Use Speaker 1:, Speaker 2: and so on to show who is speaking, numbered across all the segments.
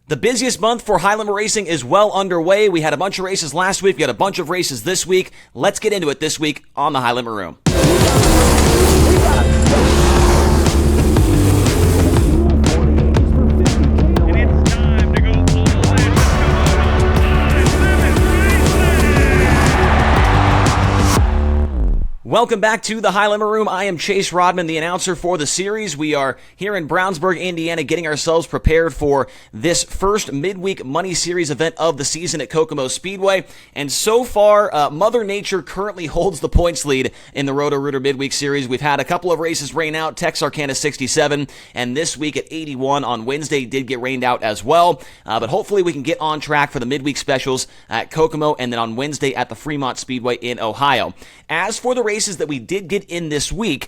Speaker 1: The busiest month for high limit racing is well underway. We had a bunch of races last week. We had a bunch of races this week. Let's get into it this week on the High Limit Room. Welcome back to the High Limit Room. I am Chase Rodman, the announcer for the series. We are here in Brownsburg, Indiana, getting ourselves prepared for this first midweek Money Series event of the season at Kokomo Speedway. And so far, Mother Nature currently holds the points lead in the Roto-Rooter Midweek Series. We've had a couple of races rain out. Texarkana 67, and this week at 81 on Wednesday did get rained out as well. But hopefully we can get on track for the midweek specials at Kokomo and then on Wednesday at the Fremont Speedway in Ohio. As for the races that we did get in this week,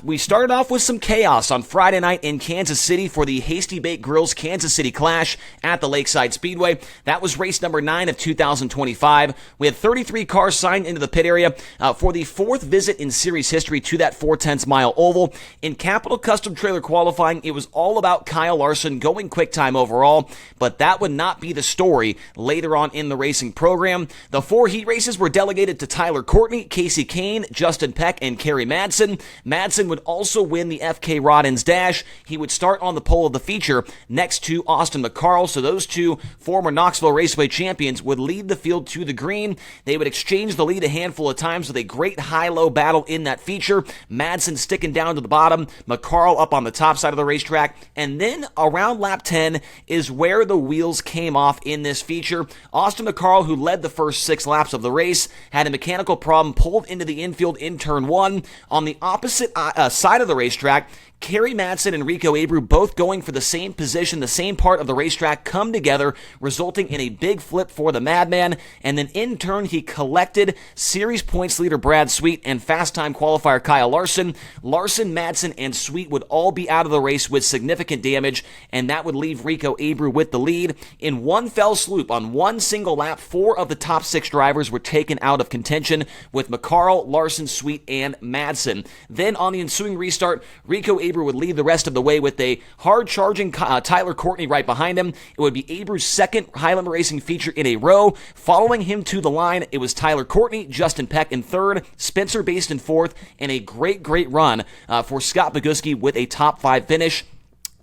Speaker 1: we started off with some chaos on Friday night in Kansas City for the Hasty Bake Grill's Kansas City Clash at the Lakeside Speedway. That was race number 9 of 2025. We had 33 cars signed into the pit area for the fourth visit in series history to that 4/10 mile oval. In Capital Custom Trailer qualifying, it was all about Kyle Larson going quick time overall, but that would not be the story later on in the racing program. The 4 heat races were delegated to Tyler Courtney, Casey Kane, Justin Peck, and Kerry Madsen. Madsen would also win the FK Rodden's Dash. He would start on the pole of the feature next to Austin McCarl, so those two former Knoxville Raceway champions would lead the field to the green. They would exchange the lead a handful of times with a great high-low battle in that feature. Madsen sticking down to the bottom, McCarl up on the top side of the racetrack, and then around lap 10 is where the wheels came off in this feature. Austin McCarl, who led the first 6 laps of the race, had a mechanical problem, pulled into the infield in turn 1. On the opposite side of the racetrack, Kerry Madsen and Rico Abreu, both going for the same position, the same part of the racetrack, come together, resulting in a big flip for the Madman, and then in turn he collected series points leader Brad Sweet and fast time qualifier Kyle Larson. Larson, Madsen, and Sweet would all be out of the race with significant damage, and that would leave Rico Abreu with the lead. In one fell swoop, on one single lap, 4 of the top 6 drivers were taken out of contention, with McCarl, Larson, Sweet, and Madsen. Then on the ensuing restart, Rico Abreu would lead the rest of the way with a hard-charging Tyler Courtney right behind him. It would be Abreu's second high limit racing feature in a row. Following him to the line, it was Tyler Courtney, Justin Peck in third, Spencer Baste in fourth, and a great run for Scott Boguski with a top 5 finish.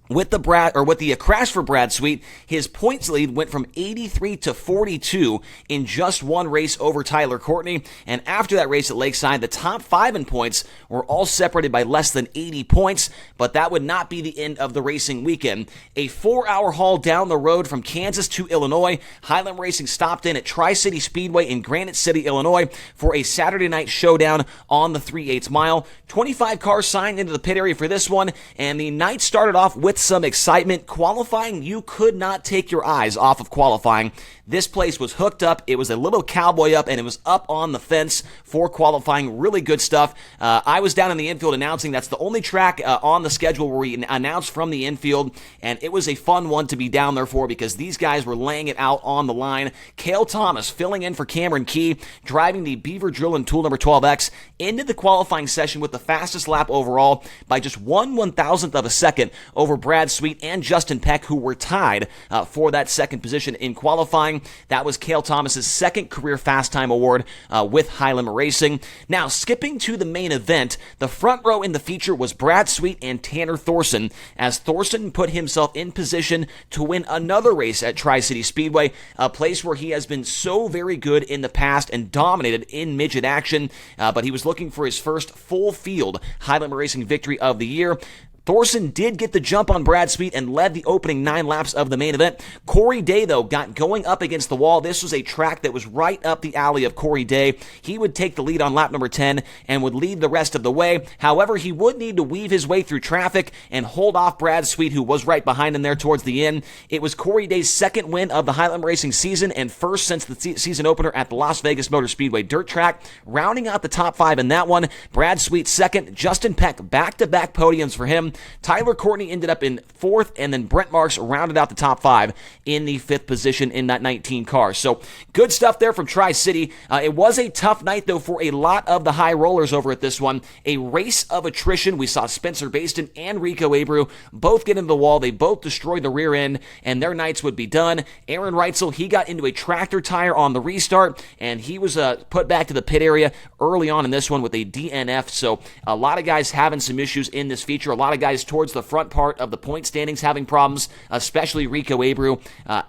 Speaker 1: With the crash for Brad Sweet, his points lead went from 83 to 42 in just one race over Tyler Courtney. And after that race at Lakeside, the top 5 in points were all separated by less than 80 points, but that would not be the end of the racing weekend. A 4-hour haul down the road from Kansas to Illinois, High Limit Racing stopped in at Tri-City Speedway in Granite City, Illinois for a Saturday night showdown on the 3/8 mile. 25 cars signed into the pit area for this one, and the night started off with some excitement. Qualifying, you could not take your eyes off of qualifying. This place was hooked up. It was a little cowboy up, and it was up on the fence for qualifying. Really good stuff. I was down in the infield announcing. That's the only track on the schedule where we announced from the infield, and it was a fun one to be down there for because these guys were laying it out on the line. Cale Thomas filling in for Cameron Key, driving the Beaver Drill and Tool number 12X into the qualifying session with the fastest lap overall by just 1/1000th of a second over Brad Sweet and Justin Peck, who were tied for that second position in qualifying. That was Cale Thomas's second career fast time award with High Limit Racing. Now, skipping to the main event, the front row in the feature was Brad Sweet and Tanner Thorson, as Thorson put himself in position to win another race at Tri-City Speedway, a place where he has been so very good in the past and dominated in midget action, but he was looking for his first full field High Limit Racing victory of the year. Thorson did get the jump on Brad Sweet and led the opening 9 laps of the main event. Corey Day, though, got going up against the wall. This was a track that was right up the alley of Corey Day. He would take the lead on lap number 10 and would lead the rest of the way. However, he would need to weave his way through traffic and hold off Brad Sweet, who was right behind him there towards the end. It was Corey Day's second win of the High Limit Racing season and first since the season opener at the Las Vegas Motor Speedway dirt track. Rounding out the top 5 in that one, Brad Sweet second, Justin Peck back-to-back podiums for him. Tyler Courtney ended up in 4th, and then Brent Marks rounded out the top 5 in the 5th position in that 19 car. So good stuff there from Tri-City. It was a tough night, though, for a lot of the high rollers over at this one. A race of attrition. We saw Spencer Baston and Rico Abreu both get into the wall. They both destroyed the rear end, and their nights would be done. Aaron Reitzel, he got into a tractor tire on the restart, and he was put back to the pit area early on in this one with a DNF. So a lot of guys having some issues in this feature. A lot of guys towards the front part of the point standings having problems, especially Rico Abreu.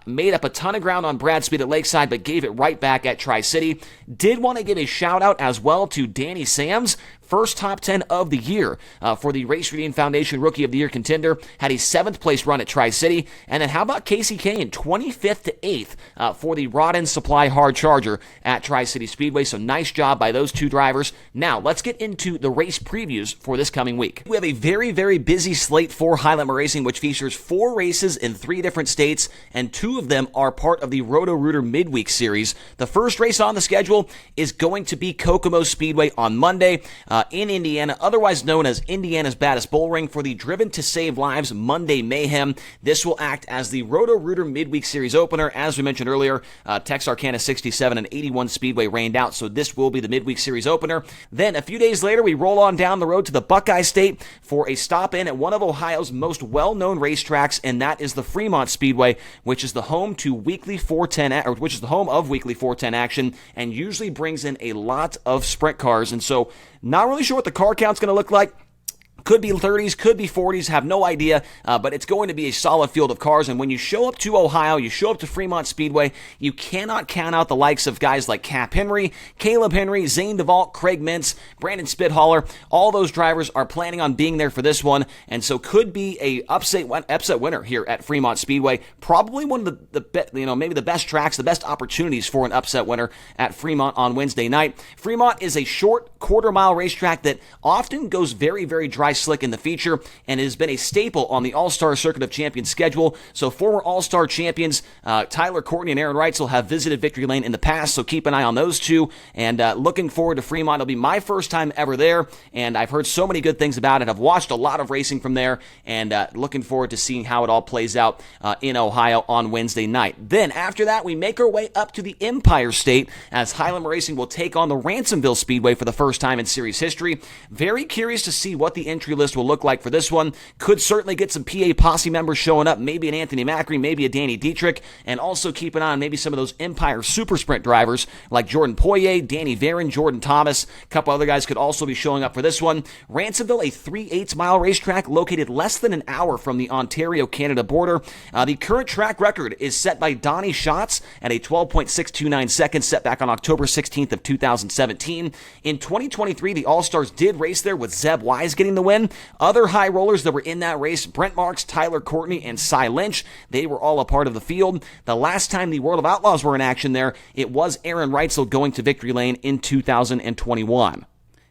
Speaker 1: Made up a ton of ground on Brad Speed at Lakeside, but gave it right back at Tri-City. Did want to give a shout out as well to Danny Sams. First top 10 of the year for the Race Redeem Foundation Rookie of the Year contender. Had a 7th place run at Tri-City. And then how about Casey Kane, 25th to 8th for the Rod End Supply Hard Charger at Tri-City Speedway. So nice job by those two drivers. Now, let's get into the race previews for this coming week. We have a very, very busy slate for Highlight Racing, which features 4 races in 3 different states, and 2 of them are part of the Roto-Rooter Midweek Series. The first race on the schedule is going to be Kokomo Speedway on Monday. In Indiana, otherwise known as Indiana's Baddest Bull Ring, for the Driven to Save Lives Monday Mayhem. This will act as the Roto-Rooter Midweek Series opener. As we mentioned earlier, Texarkana 67 and 81 Speedway rained out, so this will be the Midweek Series opener. Then, a few days later, we roll on down the road to the Buckeye State for a stop-in at one of Ohio's most well-known racetracks, and that is the Fremont Speedway, which is the home to weekly 410, or which is the home of weekly 410 action, and usually brings in a lot of sprint cars. And so, not really sure what the car count's going to look like. Could be 30s, could be 40s, have no idea, but it's going to be a solid field of cars. And when you show up to Ohio, you show up to Fremont Speedway, you cannot count out the likes of guys like Cap Henry, Caleb Henry, Zane DeVault, Craig Mintz, Brandon Spithaller. All those drivers are planning on being there for this one, and so could be a upset winner here at Fremont Speedway. Probably one of maybe the best tracks, the best opportunities for an upset winner at Fremont on Wednesday night. Fremont is a short quarter-mile racetrack that often goes very, very dry slick in the feature, and it has been a staple on the All-Star Circuit of Champions schedule. So former All-Star champions Tyler Courtney and Aaron Reitzel have visited Victory Lane in the past, so keep an eye on those two, and looking forward to Fremont. It'll be my first time ever there, and I've heard so many good things about it. I've watched a lot of racing from there, and looking forward to seeing how it all plays out in Ohio on Wednesday night. Then after that, we make our way up to the Empire State as Highland Racing will take on the Ransomville Speedway for the first time in series history. Very curious to see what the entry list will look like for this one. Could certainly get some PA Posse members showing up, maybe an Anthony Macri, maybe a Danny Dietrich, and also keep an eye on maybe some of those Empire Super Sprint drivers like Jordan Poirier, Danny Varon, Jordan Thomas. A couple other guys could also be showing up for this one. Ransomville, a 3/8 mile racetrack located less than an hour from the Ontario-Canada border. The current track record is set by Donnie Schatz at a 12.629 seconds, set back on October 16th of 2017. In 2023, the All-Stars did race there with Zeb Wise getting the win. Other high rollers that were in that race, Brent Marks, Tyler Courtney, and Cy Lynch, they were all a part of the field. The last time the World of Outlaws were in action there, it was Aaron Reitzel going to Victory Lane in 2021.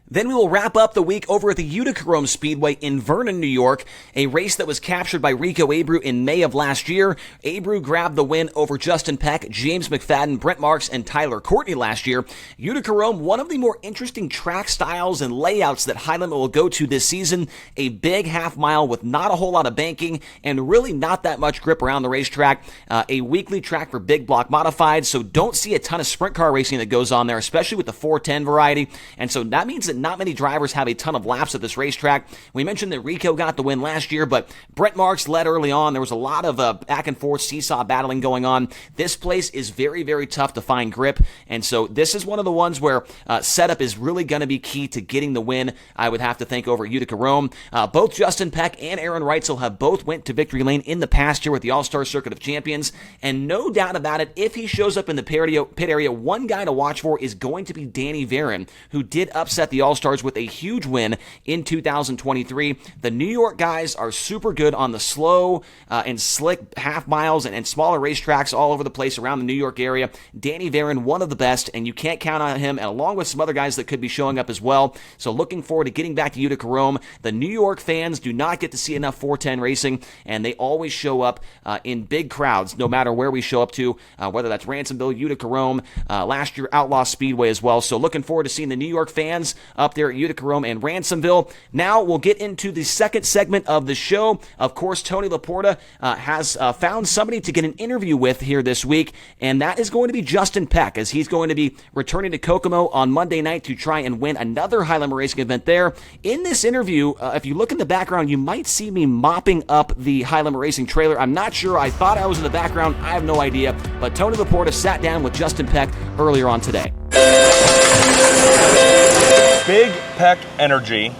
Speaker 1: Then we will wrap up the week over at the Utica Rome Speedway in Vernon, New York, a race that was captured by Rico Abreu in May of last year. Abreu grabbed the win over Justin Peck, James McFadden, Brent Marks, and Tyler Courtney last year. Utica Rome, one of the more interesting track styles and layouts that Highland will go to this season. A big half mile with not a whole lot of banking and really not that much grip around the racetrack. A weekly track for big block modified, so don't see a ton of sprint car racing that goes on there, especially with the 410 variety. And so that means that not many drivers have a ton of laps at this racetrack. We mentioned that Rico got the win last year, but Brent Marks led early on. There was a lot of back and forth seesaw battling going on. This place is very, very tough to find grip, and so this is one of the ones where setup is really going to be key to getting the win, I would have to think, over Utica Rome. Both Justin Peck and Aaron Reitzel have both went to Victory Lane in the past year with the All-Star Circuit of Champions, and no doubt about it, if he shows up in the pit area, one guy to watch for is going to be Danny Varon, who did upset the All-Stars with a huge win in 2023. The New York guys are super good on the slow and slick half miles and smaller racetracks all over the place around the New York area. Danny Varon, one of the best, and you can't count on him, and along with some other guys that could be showing up as well. So looking forward to getting back to Utica Rome. The New York fans do not get to see enough 410 racing, and they always show up in big crowds, no matter where we show up to, whether that's Ransomville, Utica Rome, last year Outlaw Speedway as well. So looking forward to seeing the New York fans up there at Utica Rome and Ransomville. Now we'll get into the second segment of the show. Of course, Tony Laporta has found somebody to get an interview with here this week, and that is going to be Justin Peck, as he's going to be returning to Kokomo on Monday night to try and win another High Limit Racing event there. In this interview, if you look in the background, you might see me mopping up the High Limit Racing trailer. I'm not sure. I thought I was in the background. I have no idea. But Tony Laporta sat down with Justin Peck earlier on today.
Speaker 2: Big Peck Energy,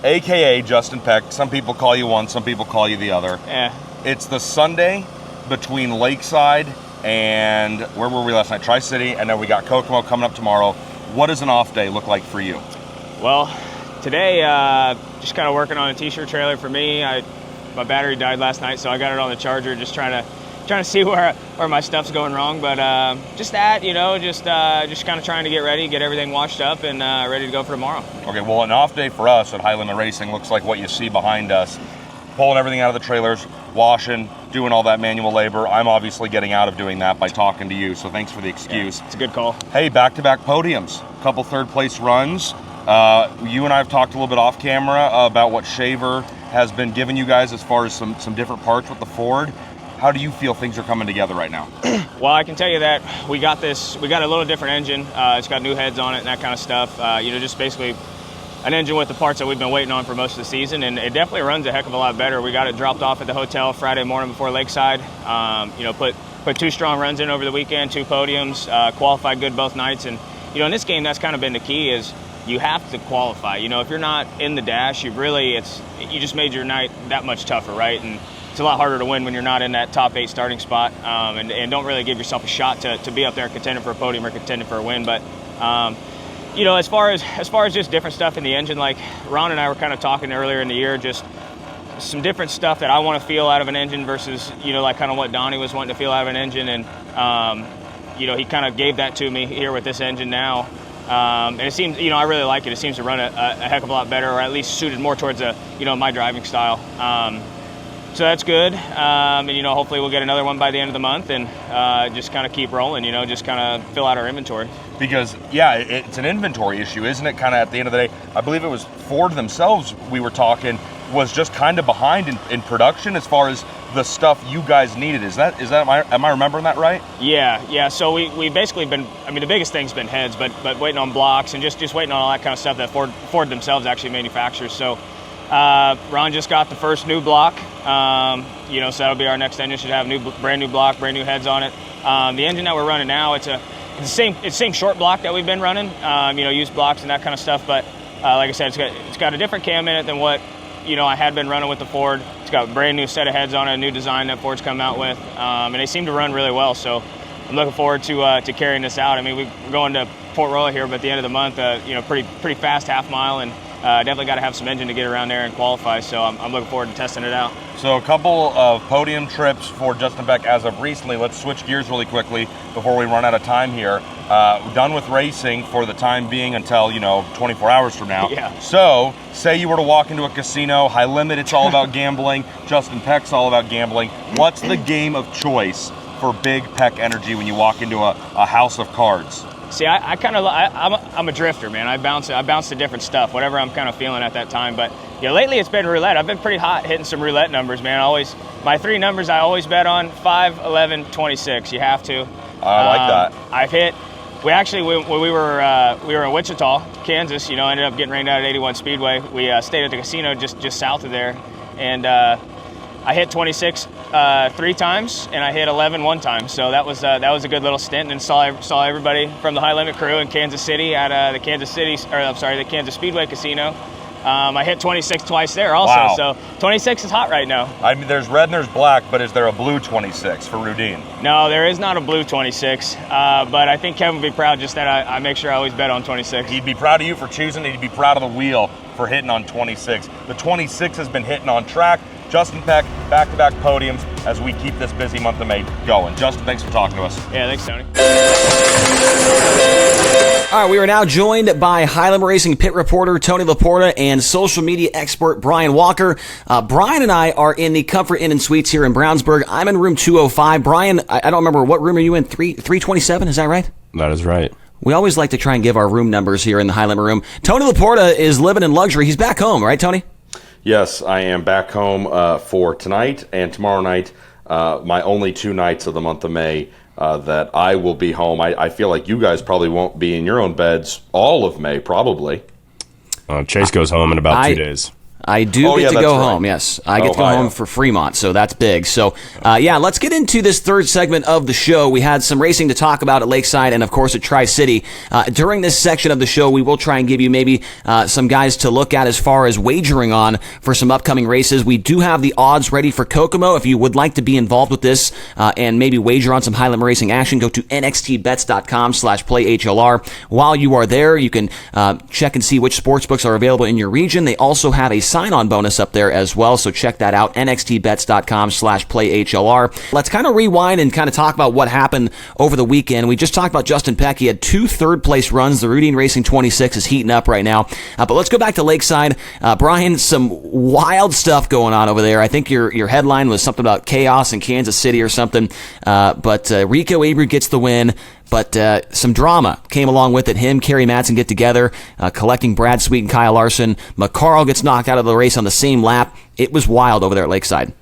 Speaker 2: a.k.a. Justin Peck. Some people call you one, some people call you the other.
Speaker 3: Yeah.
Speaker 2: It's the Sunday between Lakeside and, where were we last night? Tri-City, and then we got Kokomo coming up tomorrow. What does an off day look like for you?
Speaker 3: Well, today, just kind of working on a t-shirt trailer for me. My battery died last night, so I got it on the charger, just trying to see where my stuff's going wrong. But just that, just kind of trying to get ready, get everything washed up, and ready to go for tomorrow.
Speaker 2: Okay, well, an off day for us at High Limit Racing looks like what you see behind us. Pulling everything out of the trailers, washing, doing all that manual labor. I'm obviously getting out of doing that by talking to you, so thanks for the excuse.
Speaker 3: Yeah, it's a good call.
Speaker 2: Hey, back-to-back podiums, a couple third-place runs. You and I have talked a little bit off camera about what Shaver has been giving you guys as far as some different parts with the Ford. How do you feel things are coming together right now?
Speaker 3: Well, I can tell you that we got a little different engine. It's got new heads on it and that kind of stuff. Just basically an engine with the parts that we've been waiting on for most of the season, and it definitely runs a heck of a lot better. We got it dropped off at the hotel Friday morning before Lakeside. Put 2 strong runs in over the weekend, 2 podiums, qualified good both nights. And, in this game, that's kind of been the key is you have to qualify. If you're not in the dash, you just made your night that much tougher, right? And it's a lot harder to win when you're not in that top 8 starting spot, and don't really give yourself a shot to be up there contending for a podium or contending for a win. But, as far as just different stuff in the engine, like Ron and I were kind of talking earlier in the year, just some different stuff that I want to feel out of an engine versus, like kind of what Donnie was wanting to feel out of an engine. And, he kind of gave that to me here with this engine now. And it seems, I really like it. It seems to run a heck of a lot better, or at least suited more towards my driving style. So that's good. And, hopefully we'll get another one by the end of the month and just kind of keep rolling, just kind of fill out our inventory.
Speaker 2: Because, yeah, it's an inventory issue, isn't it? Kind of at the end of the day, I believe it was Ford themselves we were talking was just kind of behind in production as far as the stuff you guys needed. Am I remembering that right?
Speaker 3: Yeah. So we basically been, the biggest thing's been heads, but waiting on blocks and just waiting on all that kind of stuff that Ford themselves actually manufactures. So Ron just got the first new block, so that'll be our next engine. Should have brand new block, brand new heads on it. The engine that we're running now, it's the same short block that we've been running, used blocks and that kind of stuff. But like I said, it's got a different cam in it than what I had been running with the Ford. It's got a brand new set of heads on it, a new design that Ford's come out with, and they seem to run really well. So I'm looking forward to carrying this out. We're going to Port Royal here, but at the end of the month, pretty fast half mile, and definitely got to have some engine to get around there and qualify. So I'm looking forward to testing it out.
Speaker 2: So a couple of podium trips for Justin Peck as of recently. Let's switch gears really quickly before we run out of time here. Done with racing for the time being until 24 hours from now.
Speaker 3: Yeah.
Speaker 2: So say you were to walk into a casino, High Limit, it's all about gambling. Justin Peck's all about gambling. What's the game of choice for Big Peck Energy when you walk into a house of cards?
Speaker 3: See, I'm a drifter, man. I bounce to different stuff, whatever I'm kind of feeling at that time. But lately it's been roulette. I've been pretty hot hitting some roulette numbers, man. My 3 numbers I always bet on: 5, 11, 26. You have to.
Speaker 2: I like that.
Speaker 3: I've hit. When we were in Wichita, Kansas, ended up getting rained out at 81 Speedway. We stayed at the casino just south of there, and I hit 26 3 times, and I hit 11 one time. So that was a good little stint, and saw everybody from the High Limit crew in Kansas City at the Kansas Speedway Casino. I hit 26 twice there also.
Speaker 2: Wow.
Speaker 3: So 26 is hot right now.
Speaker 2: There's red and there's black, but is there a blue 26 for Rudine?
Speaker 3: No, there is not a blue 26, but I think Kevin would be proud just that I make sure I always bet on 26.
Speaker 2: He'd be proud of you for choosing it. He'd be proud of the wheel for hitting on 26. The 26 has been hitting on track. Justin Peck, back-to-back podiums as we keep this busy month of May going. Justin, thanks for talking to us.
Speaker 3: Yeah, thanks, Tony.
Speaker 1: All right, we are now joined by High Limit Racing pit reporter Tony Laporta and social media expert Brian Walker. Brian and I are in the Comfort Inn and Suites here in Brownsburg. I'm in room 205. Brian, I don't remember, what room are you in? 327, is that right?
Speaker 4: That is right.
Speaker 1: We always like to try and give our room numbers here in the High Limit Room. Tony Laporta is living in luxury. He's back home, right, Tony?
Speaker 2: Yes, I am back home for tonight and tomorrow night, my only 2 nights of the month of May that I will be home. I feel like you guys probably won't be in your own beds all of May, probably.
Speaker 4: Chase goes home in about 2 days.
Speaker 1: I do get to go home, yes. I get to go home for Fremont, so that's big. So, let's get into this third segment of the show. We had some racing to talk about at Lakeside and, of course, at Tri-City. During this section of the show, we will try and give you maybe some guys to look at as far as wagering on for some upcoming races. We do have the odds ready for Kokomo. If you would like to be involved with this and maybe wager on some high limit racing action, go to nxtbets.com/playhlr. While you are there, you can check and see which sportsbooks are available in your region. They also have a sign-on bonus up there as well, so check that out, nxtbets.com/playhlr. Let's kind of rewind and kind of talk about what happened over the weekend. We just talked about Justin Peck. He had 2 third-place runs. The Routine Racing 26 is heating up right now. But let's go back to Lakeside. Brian, some wild stuff going on over there. I think your headline was something about chaos in Kansas City or something. But Rico Abreu gets the win. But some drama came along with it. Him, Kerry Madsen get together, collecting Brad Sweet and Kyle Larson. McCarl gets knocked out of the race on the same lap. It was wild over there at Lakeside.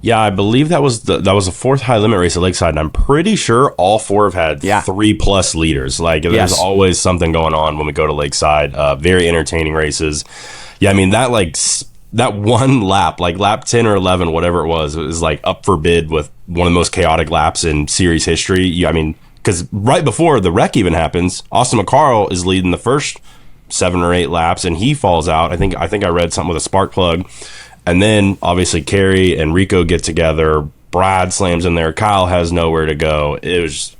Speaker 4: Yeah, I believe that was the 4th high limit race at Lakeside, and I'm pretty sure all 4 have had 3+ leaders. Like, there's always something going on when we go to Lakeside. Very entertaining races. Yeah, I mean, that one lap, like lap 10 or 11, whatever it was like up for bid with one of the most chaotic laps in series history. Because right before the wreck even happens, Austin McCarl is leading the first 7 or 8 laps, and he falls out. I think I read something with a spark plug. And then, obviously, Kerry and Rico get together. Brad slams in there. Kyle has nowhere to go. It was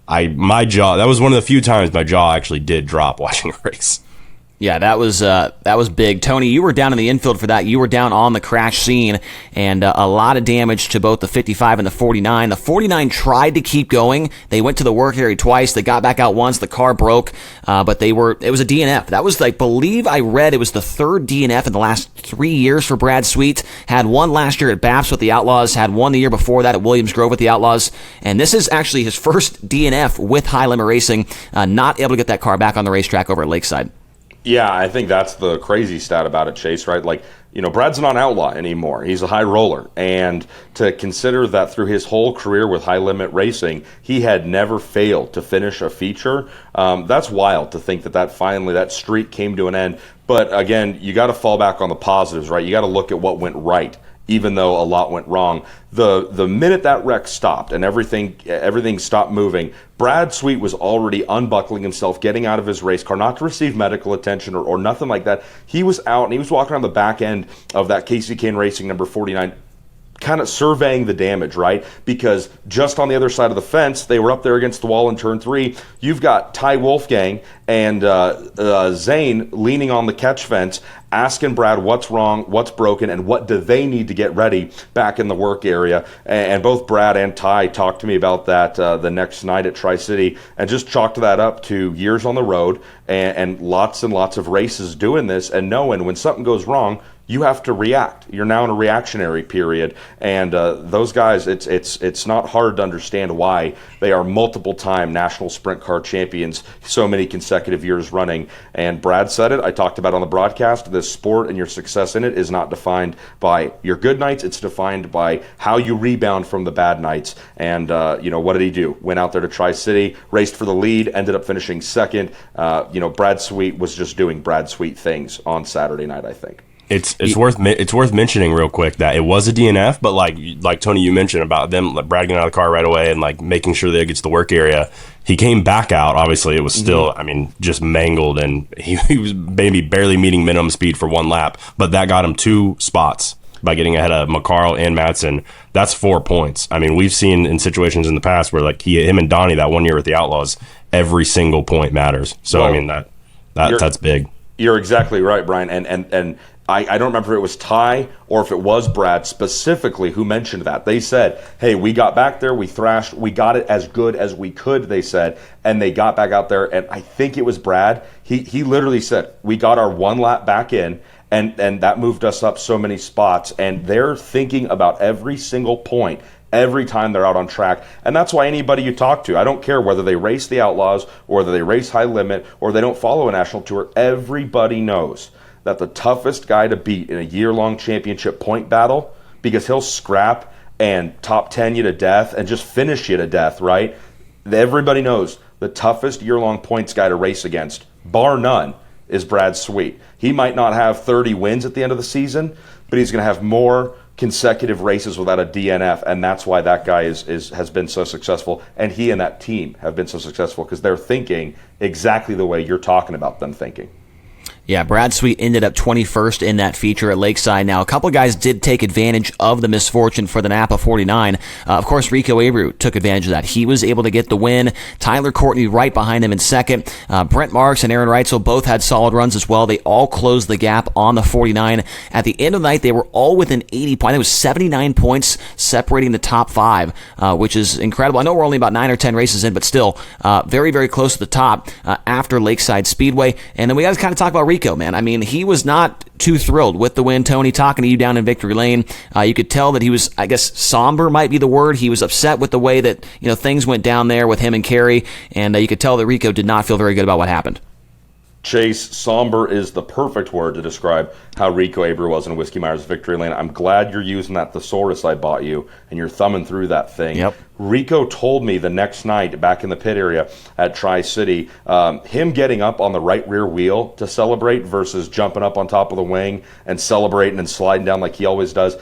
Speaker 4: my jaw. That was one of the few times my jaw actually did drop watching a race.
Speaker 1: Yeah, that was big. Tony, you were down in the infield for that. You were down on the crash scene, and a lot of damage to both the 55 and the 49. The 49 tried to keep going. They went to the work area twice. They got back out once. The car broke, but it was a DNF. That was, I believe I read it was the 3rd DNF in the last 3 years for Brad Sweet. Had one last year at Baps with the Outlaws, had one the year before that at Williams Grove with the Outlaws, and this is actually his first DNF with High Limit Racing, not able to get that car back on the racetrack over at Lakeside.
Speaker 2: Yeah, I think that's the crazy stat about it, Chase, right? Like, Brad's not an outlaw anymore. He's a high roller. And to consider that through his whole career with high limit racing, he had never failed to finish a feature, that's wild to think that finally that streak came to an end. But again, you got to fall back on the positives, right? You got to look at what went right, even though a lot went wrong. The minute that wreck stopped and everything stopped moving, Brad Sweet was already unbuckling himself, getting out of his race car, not to receive medical attention or nothing like that. He was out and he was walking around the back end of that Casey Kane Racing number 49, kind of surveying the damage, right? Because just on the other side of the fence, they were up there against the wall in turn 3. You've got Ty Wolfgang and Zane leaning on the catch fence, asking Brad what's wrong, what's broken, and what do they need to get ready back in the work area. And both Brad and Ty talked to me about that the next night at Tri-City, and just chalked that up to years on the road and lots of races doing this and knowing when something goes wrong, you have to react. You're now in a reactionary period, and those guys, it's not hard to understand why they are multiple-time national sprint car champions so many consecutive years running. And Brad said it, I talked about it on the broadcast, this sport and your success in it is not defined by your good nights, it's defined by how you rebound from the bad nights. And what did he do? Went out there to Tri-City, raced for the lead, ended up finishing second. Brad Sweet was just doing Brad Sweet things on Saturday night, I think.
Speaker 4: It's worth mentioning real quick that it was a DNF, but like Tony, you mentioned about them Brad getting out of the car right away and making sure that it gets to the work area. He came back out. Obviously, it was still, just mangled, and he was maybe barely meeting minimum speed for one lap, but that got him 2 spots by getting ahead of McCarl and Madsen. That's 4 points. We've seen in situations in the past where him and Donnie that one year with the Outlaws, every single point matters. So that's big.
Speaker 2: You're exactly right, Brian, and I don't remember if it was Ty or if it was Brad specifically who mentioned that. They said, hey, we got back there, we thrashed, we got it as good as we could, they said, and they got back out there, and I think it was Brad. He literally said, we got our 1 lap back in, and that moved us up so many spots, and they're thinking about every single point every time they're out on track. And that's why anybody you talk to, I don't care whether they race the Outlaws or whether they race High Limit or they don't follow a national tour, everybody knows that the toughest guy to beat in a year-long championship point battle, because he'll scrap and top 10 you to death and just finish you to death, right? Everybody knows the toughest year-long points guy to race against, bar none, is Brad Sweet. He might not have 30 wins at the end of the season, but he's going to have more consecutive races without a DNF, and that's why that guy has been so successful, and he and that team have been so successful, because they're thinking exactly the way you're talking about them thinking.
Speaker 1: Yeah, Brad Sweet ended up 21st in that feature at Lakeside. Now, a couple of guys did take advantage of the misfortune for the Napa 49. Of course, Rico Abreu took advantage of that. He was able to get the win. Tyler Courtney right behind him in second. Brent Marks and Aaron Reitzel both had solid runs as well. They all closed the gap on the 49. At the end of the night, they were all within 80 points. It was 79 points separating the top five, which is incredible. I know we're only about 9 or 10 races in, but still very, very close to the top after Lakeside Speedway. And then we got to kind of talk about Rico, man. I mean, he was not too thrilled with the win. Tony, talking to you down in victory lane, you could tell that he was, I guess, somber might be the word. He was upset with the way that things went down there with him and Kerry, and you could tell that Rico did not feel very good about what happened.
Speaker 2: Chase, somber is the perfect word to describe how Rico Abreu was in Whiskey Myers victory lane. I'm glad you're using that thesaurus I bought you, and you're thumbing through that thing.
Speaker 1: Yep.
Speaker 2: Rico told me the next night back in the pit area at Tri-City, him getting up on the right rear wheel to celebrate versus jumping up on top of the wing and celebrating and sliding down like he always does.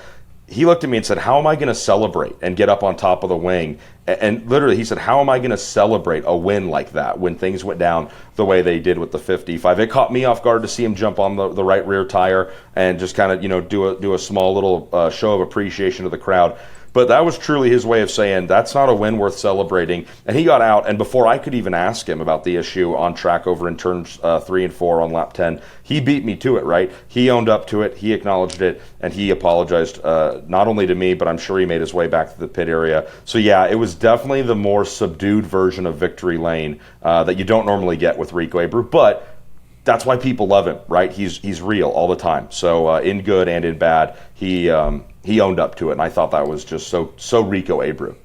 Speaker 2: He looked at me and said, how am I going to celebrate and get up on top of the wing? And literally, he said, how am I going to celebrate a win like that when things went down the way they did with the 55? It caught me off guard to see him jump on the right rear tire and just kind of, do a small little show of appreciation to the crowd. But that was truly his way of saying, that's not a win worth celebrating. And he got out, and before I could even ask him about the issue on track over in turns 3 and 4 on lap 10, he beat me to it, right? He owned up to it, he acknowledged it, and he apologized not only to me, but I'm sure he made his way back to the pit area. So yeah, it was definitely the more subdued version of victory lane that you don't normally get with Rico Abreu, but that's why people love him, right? He's real all the time. So in good and in bad, he owned up to it, and I thought that was just so Rico Abreu.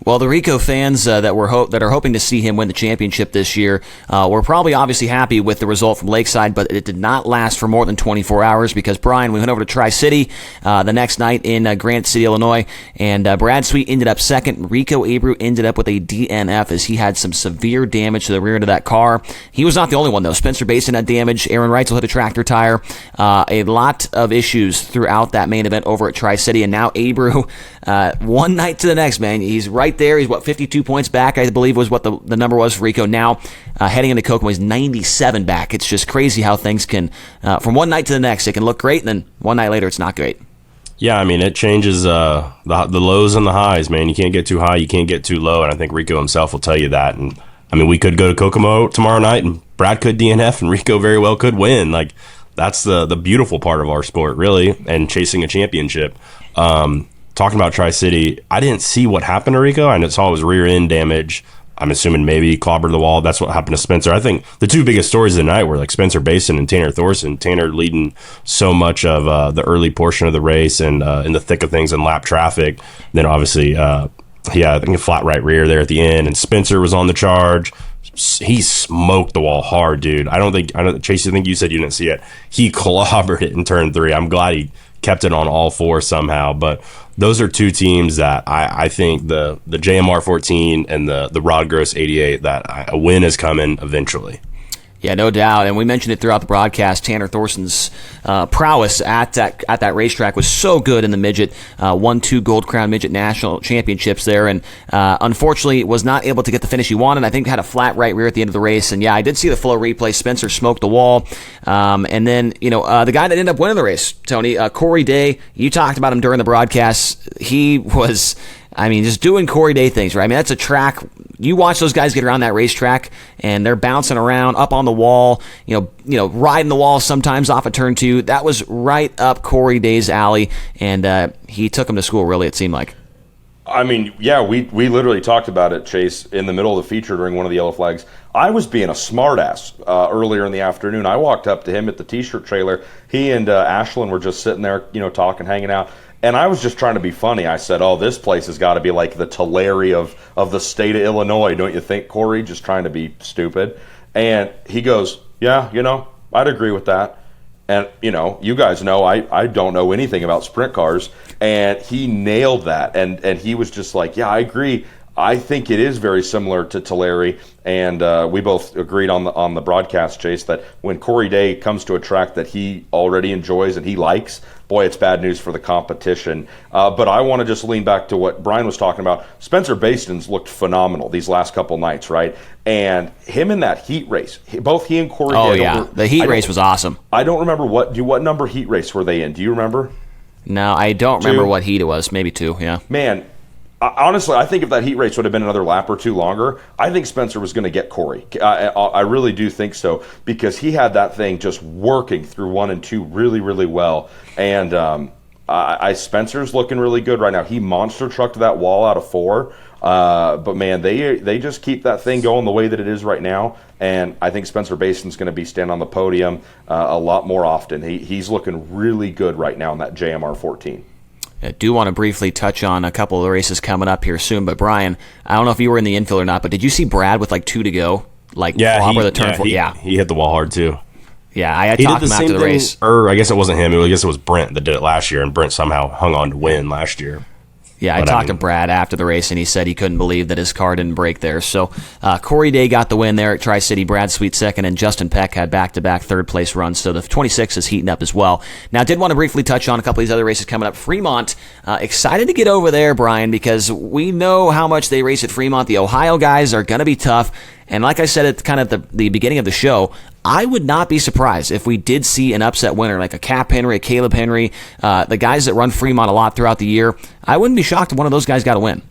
Speaker 1: Well, the Rico fans that are hoping to see him win the championship this year were probably obviously happy with the result from Lakeside, but it did not last for more than 24 hours because, Brian, we went over to Tri-City the next night in Granite City, Illinois, and Brad Sweet ended up second. Rico Abreu ended up with a DNF as he had some severe damage to the rear end of that car. He was not the only one, though. Spencer Basin had damage. Aaron Reitzel hit a tractor tire. A lot of issues throughout that main event over at Tri-City, and now Abreu, one night to the next, man, he's right there. He's 52 points back, I believe was what the number was for Rico. Now, heading into Kokomo, he's 97 back. It's just crazy how things can, from one night to the next, it can look great, and then one night later, it's not great.
Speaker 4: Yeah, I mean, it changes the lows and the highs, man. You can't get too high, you can't get too low, and I think Rico himself will tell you that. And I mean, we could go to Kokomo tomorrow night, and Brad could DNF, and Rico very well could win. Like, that's the beautiful part of our sport, really, and chasing a championship. Talking about Tri-City, I didn't see what happened to Rico. I saw his rear end damage. I'm assuming maybe he clobbered the wall. That's what happened to Spencer. I think the two biggest stories of the night were like Spencer Basin and Tanner Thorson. Tanner leading so much of the early portion of the race and in the thick of things in lap traffic. Then obviously, I think a flat right rear there at the end. And Spencer was on the charge. He smoked the wall hard, dude. Chase, I think you said you didn't see it. He clobbered it in turn 3. I'm glad he kept it on all 4 somehow. But those are two teams that I think the JMR 14 and the Rod Gross 88, that a win is coming eventually.
Speaker 1: Yeah, no doubt. And we mentioned it throughout the broadcast. Tanner Thorson's prowess at that racetrack was so good in the midget. Won 2 Gold Crown Midget National Championships there, and unfortunately was not able to get the finish he wanted. I think had a flat right rear at the end of the race. And yeah, I did see the flow replay. Spencer smoked the wall. And then, the guy that ended up winning the race, Tony, Corey Day, you talked about him during the broadcast. He was, just doing Corey Day things, right? That's a track. You watch those guys get around that racetrack, and they're bouncing around up on the wall, riding the wall sometimes off of turn 2. That was right up Corey Day's alley, and he took him to school, really, it seemed like.
Speaker 2: Yeah, we literally talked about it, Chase, in the middle of the feature during one of the yellow flags. I was being a smartass earlier in the afternoon. I walked up to him at the T-shirt trailer. He and Ashlyn were just sitting there, talking, hanging out. And I was just trying to be funny. I said, oh, this place has got to be like the Tulare of the state of Illinois, don't you think, Corey? Just trying to be stupid. And he goes, yeah, I'd agree with that. And, you guys know I don't know anything about sprint cars. And he nailed that. And he was just like, yeah, I agree. I think it is very similar to Tulare, and we both agreed on the broadcast, Chase, that when Corey Day comes to a track that he already enjoys and he likes, boy, it's bad news for the competition. But I want to just lean back to what Brian was talking about. Spencer Baston's looked phenomenal these last couple nights, right? And him in that heat race, both he and Corey Day.
Speaker 1: Oh, yeah. The heat race was awesome.
Speaker 2: I don't remember what number heat race were they in? Do you remember?
Speaker 1: No, I don't remember what heat it was. Maybe 2, yeah.
Speaker 2: Man, honestly, I think if that heat race would have been another lap or 2 longer, I think Spencer was going to get Corey. I really do think so, because he had that thing just working through 1 and 2 really, really well. And Spencer's looking really good right now. He monster trucked that wall out of 4. But, man, they just keep that thing going the way that it is right now. And I think Spencer Baston's going to be standing on the podium a lot more often. He's looking really good right now in that JMR 14.
Speaker 1: I do want to briefly touch on a couple of the races coming up here soon, but Brian, I don't know if you were in the infield or not, but did you see Brad with 2 to go?
Speaker 4: He hit the wall hard too.
Speaker 1: Yeah, I talked him after the race.
Speaker 4: Or I guess it wasn't him. I guess it was Brent that did it last year, and Brent somehow hung on to win last year.
Speaker 1: Yeah, I talked to Brad after the race, and he said he couldn't believe that his car didn't break there. So Corey Day got the win there at Tri-City, Brad Sweet second, and Justin Peck had back-to-back third-place runs. So the 26 is heating up as well. Now, I did want to briefly touch on a couple of these other races coming up. Fremont, excited to get over there, Brian, because we know how much they race at Fremont. The Ohio guys are going to be tough. And like I said at kind of the beginning of the show, I would not be surprised if we did see an upset winner like a Cap Henry, a Caleb Henry, the guys that run Fremont a lot throughout the year. I wouldn't be shocked if one of those guys got a win.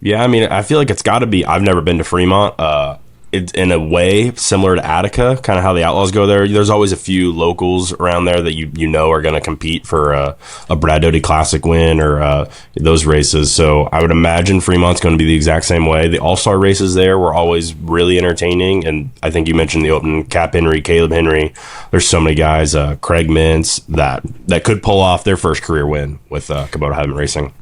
Speaker 4: Yeah, I mean, I feel like it's got to be. I've never been to Fremont. It's in a way similar to Attica, kind of how the Outlaws go there. There's always a few locals around there that you know are going to compete for a Brad Doty Classic win or those races. So I would imagine Fremont's going to be the exact same way. The All-Star races there were always really entertaining, and I think you mentioned the open Cap Henry, Caleb Henry. There's so many guys, Craig Mintz, that could pull off their first career win with Kubota Heaven Racing.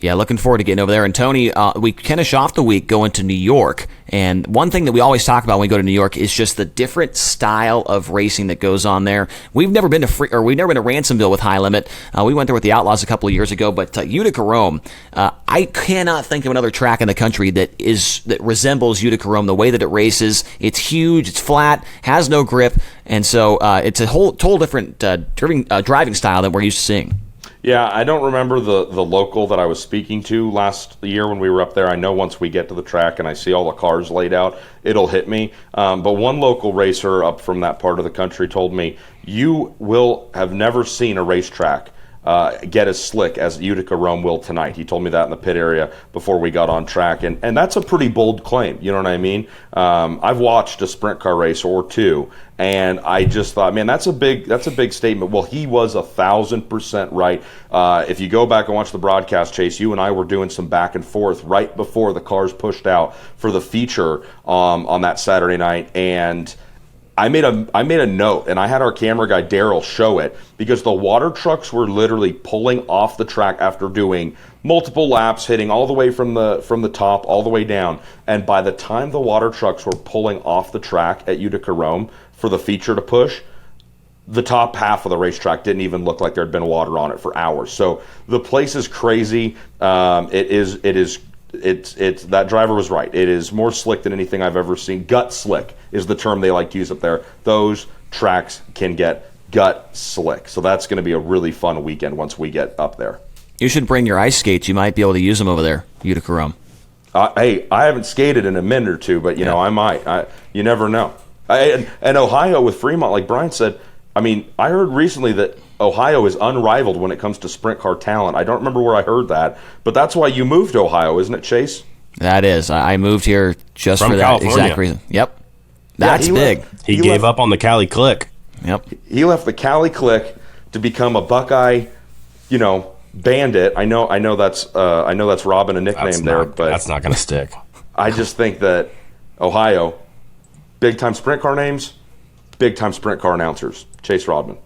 Speaker 1: Yeah, looking forward to getting over there. And Tony, we finish off the week going to New York. And one thing that we always talk about when we go to New York is just the different style of racing that goes on there. We've never been to Ransomville with High Limit. We went there with the Outlaws a couple of years ago, but Utica Rome, I cannot think of another track in the country that resembles Utica Rome. The way that it races, it's huge, it's flat, has no grip, and so it's a total different driving style than we're used to seeing.
Speaker 2: Yeah, I don't remember the local that I was speaking to last year when we were up there. I know once we get to the track and I see all the cars laid out, it'll hit me. But one local racer up from that part of the country told me, you will have never seen a racetrack get as slick as Utica Rome will tonight. He told me that in the pit area before we got on track, and that's a pretty bold claim. You know what I mean? I've watched a sprint car race or two, and I just thought, man, that's a big statement. Well, he was 1,000% right. If you go back and watch the broadcast, Chase, you and I were doing some back and forth right before the cars pushed out for the feature on that Saturday night, and I made a note, and I had our camera guy Daryl show it, because the water trucks were literally pulling off the track after doing multiple laps, hitting all the way from the top all the way down. And by the time the water trucks were pulling off the track at Utica Rome for the feature to push, the top half of the racetrack didn't even look like there had been water on it for hours. So the place is crazy. It's that driver was right. It is more slick than anything I've ever seen. Gut slick is the term they like to use up there. Those tracks can get gut slick. So that's going to be a really fun weekend once we get up there.
Speaker 1: You should bring your ice skates. You might be able to use them over there, Utica Rome.
Speaker 2: Hey, I haven't skated in a minute or two, but I might. You never know. And Ohio with Fremont, like Brian said, I mean, I heard recently that Ohio is unrivaled when it comes to sprint car talent. I don't remember where I heard that, but that's why you moved to Ohio, isn't it, Chase?
Speaker 1: That is. I moved here just
Speaker 4: from
Speaker 1: for
Speaker 4: California.
Speaker 1: That exact reason. Yep. That's big.
Speaker 4: He gave up on the Cali Click.
Speaker 1: Yep.
Speaker 2: He left the Cali Click to become a Buckeye, bandit. I know that's Robin a nickname but
Speaker 4: that's not going to stick.
Speaker 2: I just think that Ohio, big time sprint car names, big time sprint car announcers. Chase Rodman.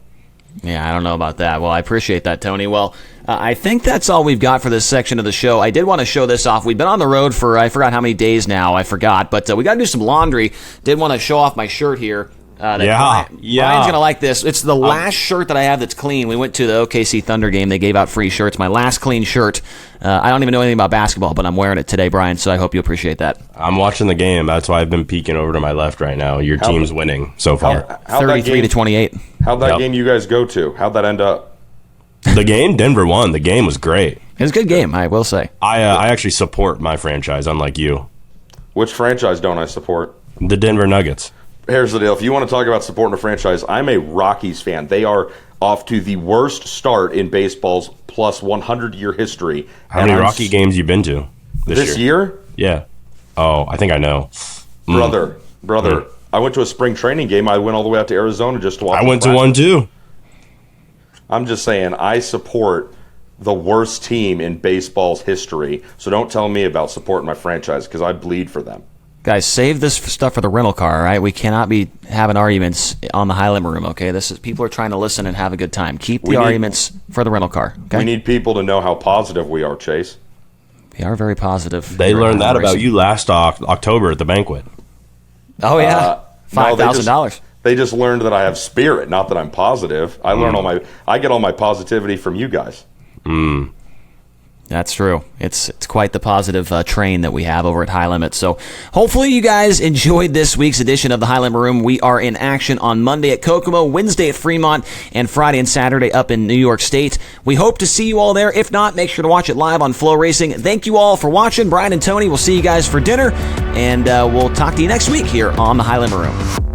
Speaker 1: Yeah, I don't know about that. Well, I appreciate that, Tony. Well, I think that's all we've got for this section of the show. I did want to show this off. We've been on the road for, I forgot how many days now. I forgot. But we got to do some laundry. Did want to show off my shirt here. Brian's going to like this. It's the last shirt that I have that's clean. We went to the OKC Thunder game. They gave out free shirts. My last clean shirt. I don't even know anything about basketball, but I'm wearing it today, Brian, so I hope you appreciate that.
Speaker 4: I'm watching the game. That's why I've been peeking over to my left right now. Your team's winning so far.
Speaker 1: 33-28.
Speaker 2: How'd that game you guys go to? How'd that end up?
Speaker 4: The game? Denver won. The game was great.
Speaker 1: It was a good game, I will say.
Speaker 4: I actually support my franchise, unlike you.
Speaker 2: Which franchise don't I support?
Speaker 4: The Denver Nuggets.
Speaker 2: Here's the deal. If you want to talk about supporting a franchise, I'm a Rockies fan. They are off to the worst start in baseball's plus 100-year history.
Speaker 4: How many Rocky games you been to
Speaker 2: this year?
Speaker 4: Yeah. Oh, I think I know.
Speaker 2: Brother. I went to a spring training game. I went all the way out to Arizona just to watch.
Speaker 4: I went to one too.
Speaker 2: I'm just saying, I support the worst team in baseball's history. So don't tell me about supporting my franchise because I bleed for them.
Speaker 1: Guys, save this stuff for the rental car, all right? We cannot be having arguments on the high limit room, okay? People are trying to listen and have a good time. Keep the arguments for the rental car, okay?
Speaker 2: We need people to know how positive we are, Chase.
Speaker 1: We are very positive.
Speaker 4: They learned that about you last October at the banquet.
Speaker 1: Oh, yeah. $5,000.
Speaker 2: They just learned that I have spirit, not that I'm positive. I get all my positivity from you guys.
Speaker 1: That's true. It's quite the positive train that we have over at High Limit. So hopefully you guys enjoyed this week's edition of the High Limit Room. We are in action on Monday at Kokomo, Wednesday at Fremont, and Friday and Saturday up in New York State. We hope to see you all there. If not, make sure to watch it live on FloRacing. Thank you all for watching. Brian and Tony, we'll see you guys for dinner, and we'll talk to you next week here on the High Limit Room.